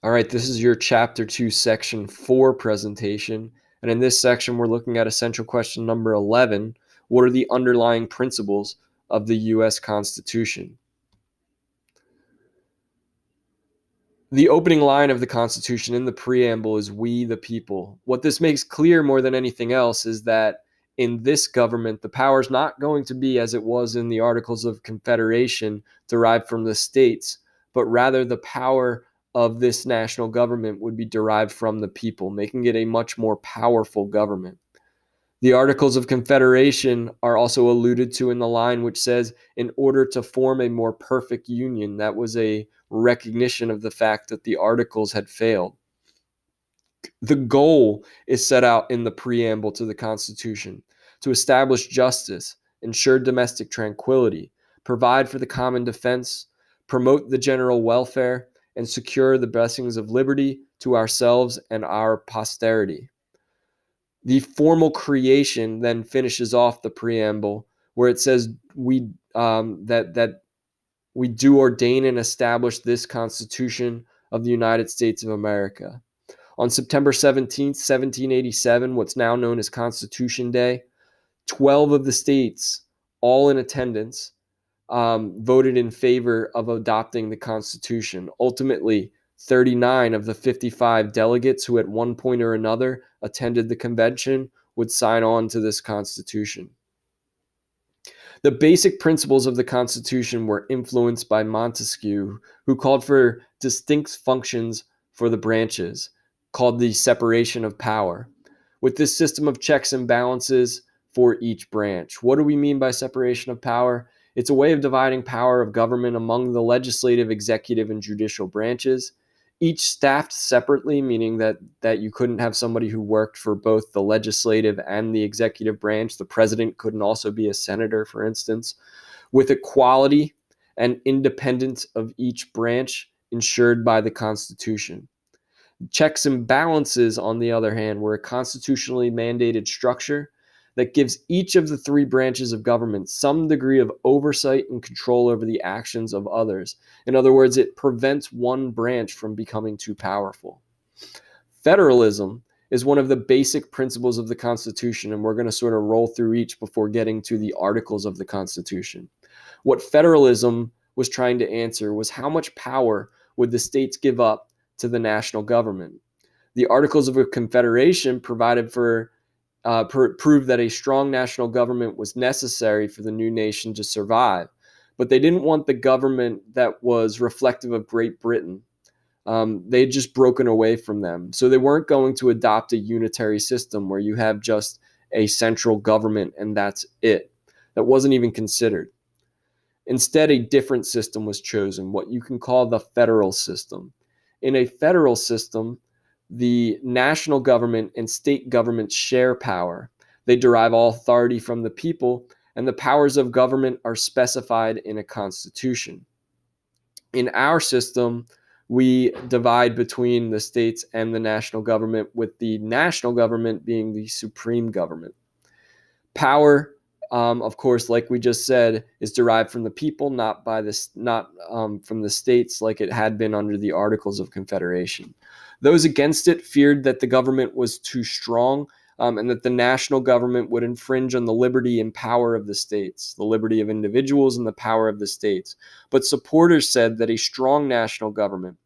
All right, this is your Chapter 2, Section 4 presentation. And in this section, we're looking at essential question number 11. What are the underlying principles of the U.S. Constitution? The opening line of the Constitution in the preamble is "We the people." What this makes clear more than anything else is that in this government, the power is not going to be as it was in the Articles of Confederation derived from the states, but rather the power of this national government would be derived from the people, making it a much more powerful government. The Articles of Confederation are also alluded to in the line which says, in order to form a more perfect union. That was a recognition of the fact that the Articles had failed. The goal is set out in the preamble to the Constitution to establish justice, ensure domestic tranquility, provide for the common defense, promote the general welfare, and secure the blessings of liberty to ourselves and our posterity. The formal creation then finishes off the preamble where it says that we do ordain and establish this Constitution of the United States of America. On September 17th, 1787, what's now known as Constitution Day, 12 of the states, all in attendance, voted in favor of adopting the Constitution. Ultimately, 39 of the 55 delegates who at one point or another attended the convention would sign on to this Constitution. The basic principles of the Constitution were influenced by Montesquieu, who called for distinct functions for the branches, called the separation of power, with this system of checks and balances for each branch. What do we mean by separation of power? It's a way of dividing power of government among the legislative, executive, and judicial branches, each staffed separately, meaning that you couldn't have somebody who worked for both the legislative and the executive branch. The president couldn't also be a senator, for instance, with equality and independence of each branch ensured by the Constitution. Checks and balances, on the other hand, were a constitutionally mandated structure that gives each of the three branches of government some degree of oversight and control over the actions of others. In other words, it prevents one branch from becoming too powerful. Federalism is one of the basic principles of the Constitution, and we're going to sort of roll through each before getting to the articles of the Constitution. What federalism was trying to answer was how much power would the states give up to the national government. The Articles of Confederation provided for proved that a strong national government was necessary for the new nation to survive. But they didn't want the government that was reflective of Great Britain. They had just broken away from them. So they weren't going to adopt a unitary system where you have just a central government and that's it. That wasn't even considered. Instead, a different system was chosen, what you can call the federal system. In a federal system, the national government and state governments share power. They derive all authority from the people, and the powers of government are specified in a constitution. In our system, we divide between the states and the national government, with the national government being the supreme government. Power, of course, like we just said, is derived from the people, not from the states like it had been under the Articles of Confederation. Those against it feared that the government was too strong, and that the national government would infringe on the liberty and power of the states, the liberty of individuals and the power of the states. But supporters said that a strong national government,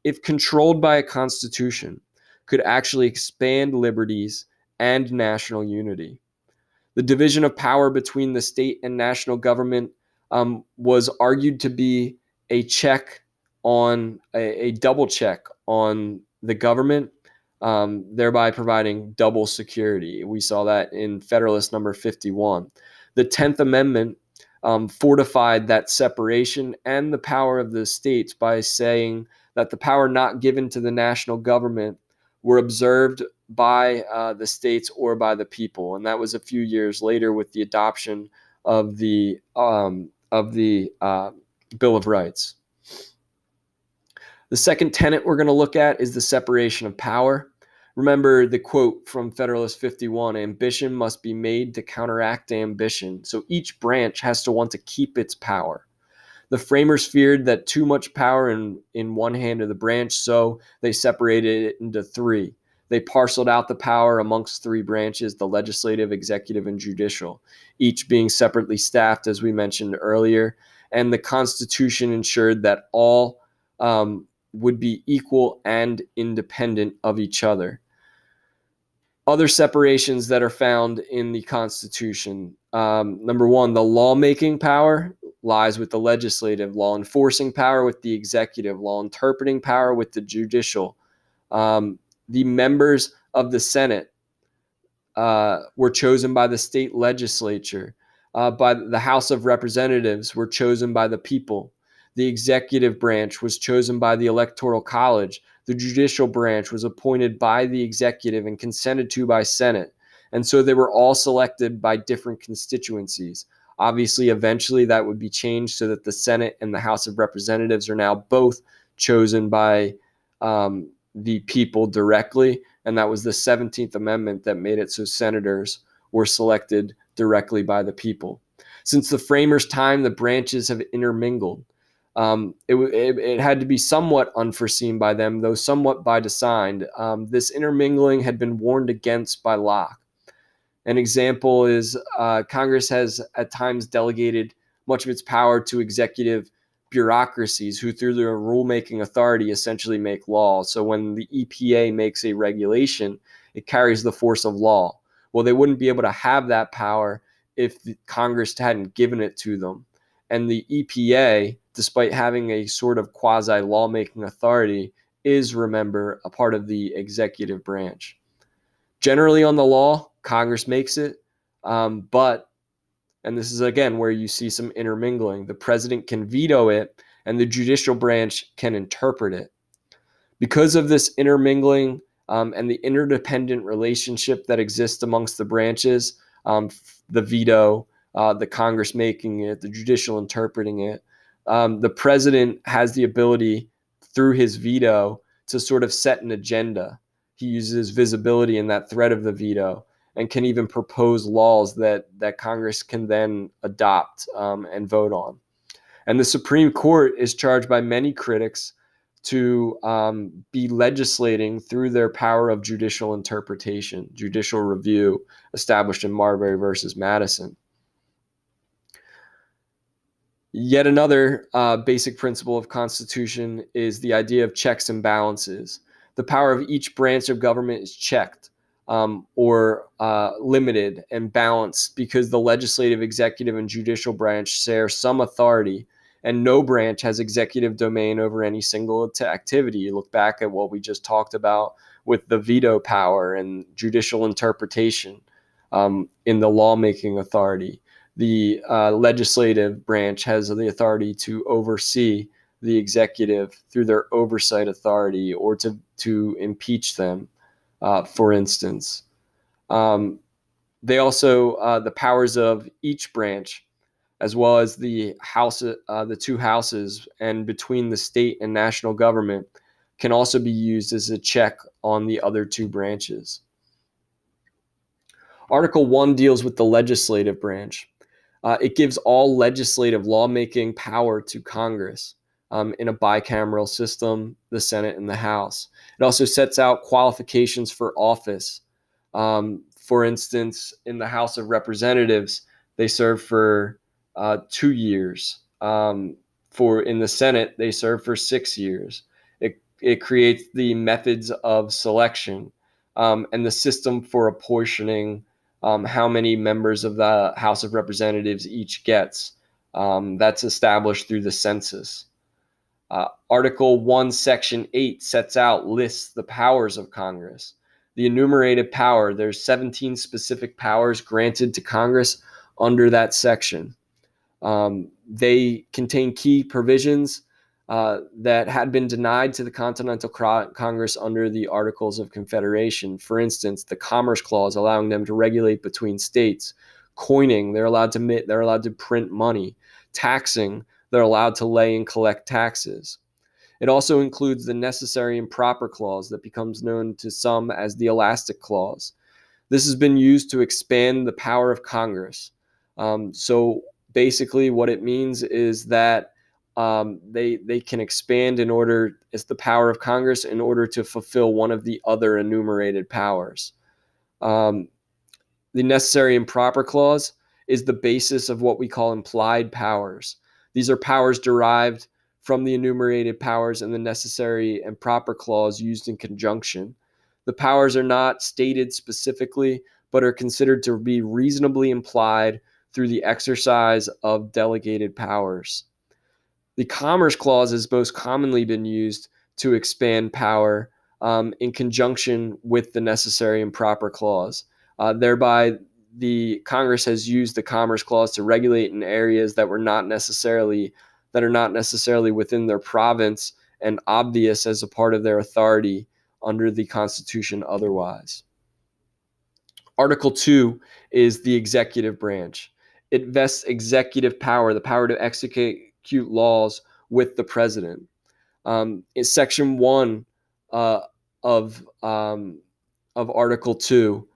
if controlled by a constitution, could actually expand liberties and national unity. The division of power between the state and national government was argued to be a check on a double check on the government, thereby providing double security. We saw that in Federalist number 51. The 10th Amendment fortified that separation and the power of the states by saying that the power not given to the national government were observed by the states or by the people. And that was a few years later with the adoption of the Bill of Rights. The second tenet we're going to look at is the separation of power. Remember the quote from Federalist 51, ambition must be made to counteract ambition. So each branch has to want to keep its power. The framers feared that too much power in one hand of the branch, so they separated it into three. They parceled out the power amongst three branches: the legislative, executive, and judicial, each being separately staffed, as we mentioned earlier. And the Constitution ensured that all would be equal and independent of each other. Other separations that are found in the Constitution. Number one, the lawmaking power lies with the legislative, law enforcing power with the executive, law interpreting power with the judicial. The members of the Senate were chosen by the state legislature, by the House of Representatives were chosen by the people. The executive branch was chosen by the Electoral College. The judicial branch was appointed by the executive and consented to by Senate. And so they were all selected by different constituencies. Obviously, eventually that would be changed so that the Senate and the House of Representatives are now both chosen by the people directly. And that was the 17th Amendment that made it so senators were selected directly by the people. Since the framers' time, the branches have intermingled. It had to be somewhat unforeseen by them, though somewhat by design. This intermingling had been warned against by Locke. An example is Congress has at times delegated much of its power to executive bureaucracies who, through their rulemaking authority, essentially make law. So when the EPA makes a regulation, it carries the force of law. Well, they wouldn't be able to have that power if Congress hadn't given it to them. And the EPA, despite having a sort of quasi-lawmaking authority, is, remember, a part of the executive branch. Generally on the law, Congress makes it, but, and this is again where you see some intermingling, the president can veto it and the judicial branch can interpret it. Because of this intermingling and the interdependent relationship that exists amongst the branches, the veto, the Congress making it, the judicial interpreting it, the president has the ability through his veto to sort of set an agenda. He uses visibility in that threat of the veto and can even propose laws that Congress can then adopt and vote on. And the Supreme Court is charged by many critics to be legislating through their power of judicial interpretation, judicial review, established in Marbury versus Madison. Yet another basic principle of Constitution is the idea of checks and balances. The power of each branch of government is checked or limited and balanced because the legislative, executive, and judicial branch share some authority, and no branch has executive domain over any single activity. You look back at what we just talked about with the veto power and judicial interpretation in the lawmaking authority. The legislative branch has the authority to oversee the executive through their oversight authority or to impeach them, for instance. They also, the powers of each branch, as well as the two houses, and between the state and national government, can also be used as a check on the other two branches. Article 1 deals with the legislative branch. It gives all legislative lawmaking power to Congress in a bicameral system, the Senate and the House. It also sets out qualifications for office. For instance, in the House of Representatives, they serve for 2 years. In the Senate, they serve for 6 years. It creates the methods of selection and the system for apportioning how many members of the House of Representatives each gets. That's established through the census. Article 1, Section 8 lists the powers of Congress. The enumerated power, there's 17 specific powers granted to Congress under that section. They contain key provisions that had been denied to the Continental Congress under the Articles of Confederation. For instance, the Commerce Clause allowing them to regulate between states. Coining, they're allowed to print money. Taxing, they're allowed to lay and collect taxes. It also includes the Necessary and Proper Clause that becomes known to some as the Elastic Clause. This has been used to expand the power of Congress. So basically what it means is that they can expand in order, it's the power of Congress in order to fulfill one of the other enumerated powers. Um, the necessary and proper clause is the basis of what we call implied powers. These are powers derived from the enumerated powers and the necessary and proper clause used in conjunction. The powers are not stated specifically, but are considered to be reasonably implied through the exercise of delegated powers. The Commerce Clause has most commonly been used to expand power in conjunction with the necessary and proper clause. Thereby, the Congress has used the Commerce Clause to regulate in areas that are not necessarily within their province and obvious as a part of their authority under the Constitution otherwise. Article 2 is the executive branch. It vests executive power, the power to execute laws with the president. In Section 1 uh, of, um, of Article 2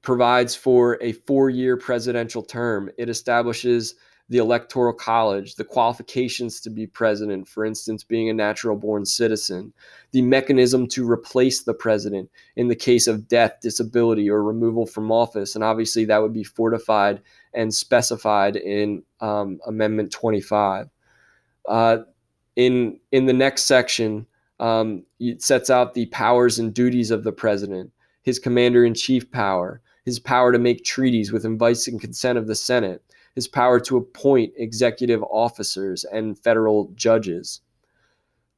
provides for a 4-year presidential term. It establishes the Electoral College, the qualifications to be president, for instance, being a natural born citizen, the mechanism to replace the president in the case of death, disability, or removal from office. And obviously, that would be fortified and specified in Amendment 25. In the next section, it sets out the powers and duties of the president, his commander-in-chief power, his power to make treaties with advice and consent of the Senate, his power to appoint executive officers and federal judges.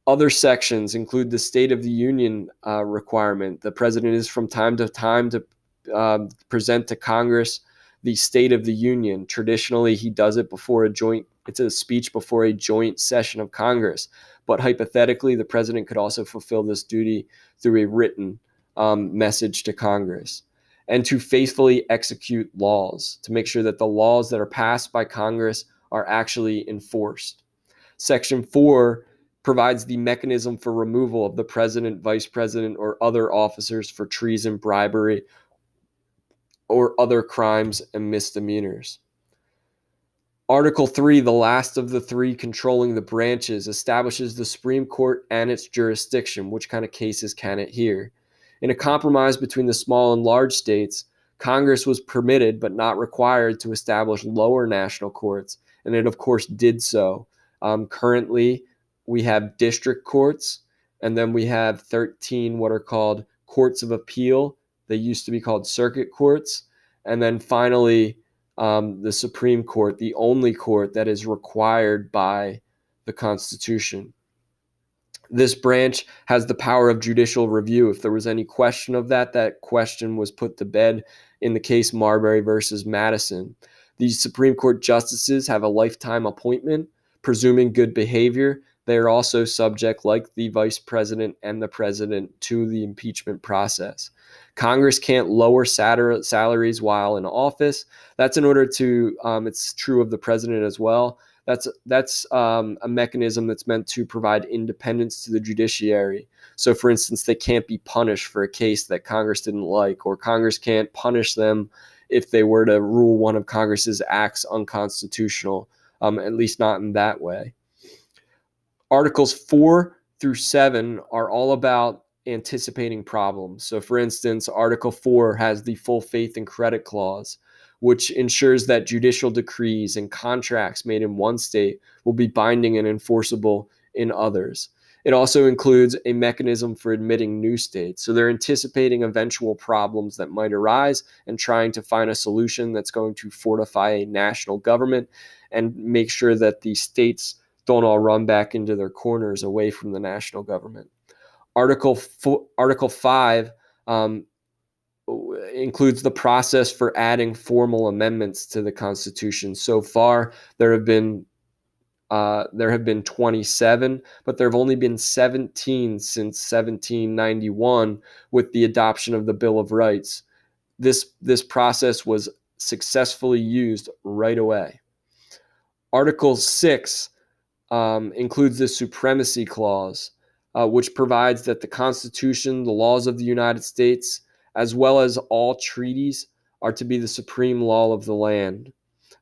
Other sections include the State of the Union requirement. The president is from time to time to present to Congress the State of the Union. Traditionally, he does it before it's a speech before a joint session of Congress. But hypothetically, the president could also fulfill this duty through a written message to Congress. And to faithfully execute laws, to make sure that the laws that are passed by Congress are actually enforced. Section 4 provides the mechanism for removal of the president, vice president, or other officers for treason, bribery, or other crimes and misdemeanors. Article 3, the last of the three controlling the branches, establishes the Supreme Court and its jurisdiction. Which kind of cases can it hear? In a compromise between the small and large states, Congress was permitted but not required to establish lower national courts, and it, of course, did so. Currently, we have district courts, and then we have 13 what are called courts of appeal. They used to be called circuit courts. And then finally, the Supreme Court, the only court that is required by the Constitution. This branch has the power of judicial review. If there was any question of that, that question was put to bed in the case Marbury versus Madison. These Supreme Court justices have a lifetime appointment, presuming good behavior. They are also subject, like the vice president and the president, to the impeachment process. Congress can't lower salaries while in office. That's in order to, it's true of the president as well. That's a mechanism that's meant to provide independence to the judiciary. So, for instance, they can't be punished for a case that Congress didn't like, or Congress can't punish them if they were to rule one of Congress's acts unconstitutional, at least not in that way. Articles 4 through 7 are all about anticipating problems. So, for instance, Article 4 has the full faith and credit clause, which ensures that judicial decrees and contracts made in one state will be binding and enforceable in others. It also includes a mechanism for admitting new states. So they're anticipating eventual problems that might arise and trying to find a solution that's going to fortify a national government and make sure that the states don't all run back into their corners away from the national government. Article 5 includes the process for adding formal amendments to the Constitution. So far, there have been 27, but there have only been 17 since 1791 with the adoption of the Bill of Rights. This process was successfully used right away. Article 6 includes the Supremacy Clause, which provides that the Constitution, the laws of the United States, as well as all treaties, are to be the supreme law of the land,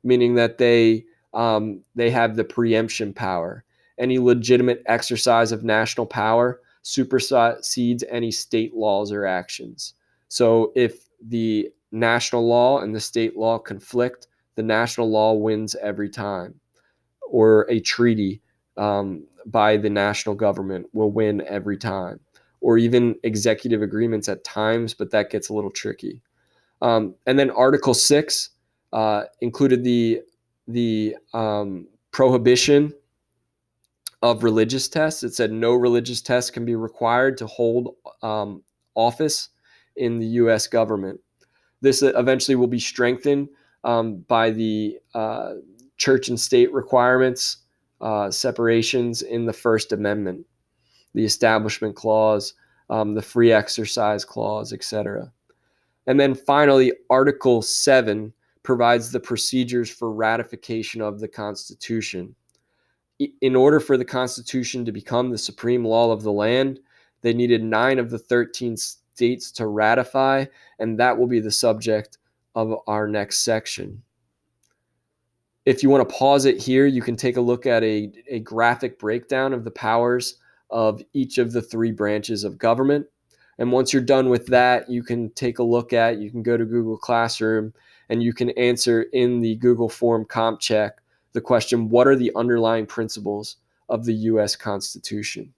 meaning that they have the preemption power. Any legitimate exercise of national power supersedes any state laws or actions. So if the national law and the state law conflict, the national law wins every time, or a treaty by the national government will win every time, or even executive agreements at times, but that gets a little tricky. And then Article 6 included the prohibition of religious tests. It said no religious tests can be required to hold office in the U.S. government. This eventually will be strengthened by the church and state requirements, separations in the First Amendment, the Establishment Clause, the Free Exercise Clause, etc. And then finally, Article 7 provides the procedures for ratification of the Constitution. In order for the Constitution to become the supreme law of the land, they needed 9 of the 13 states to ratify, and that will be the subject of our next section. If you want to pause it here, you can take a look at a graphic breakdown of the powers of each of the 3 branches of government. And once you're done with that, you can take a look at, you can go to Google Classroom and you can answer in the Google form comp check the question, what are the underlying principles of the U.S. Constitution?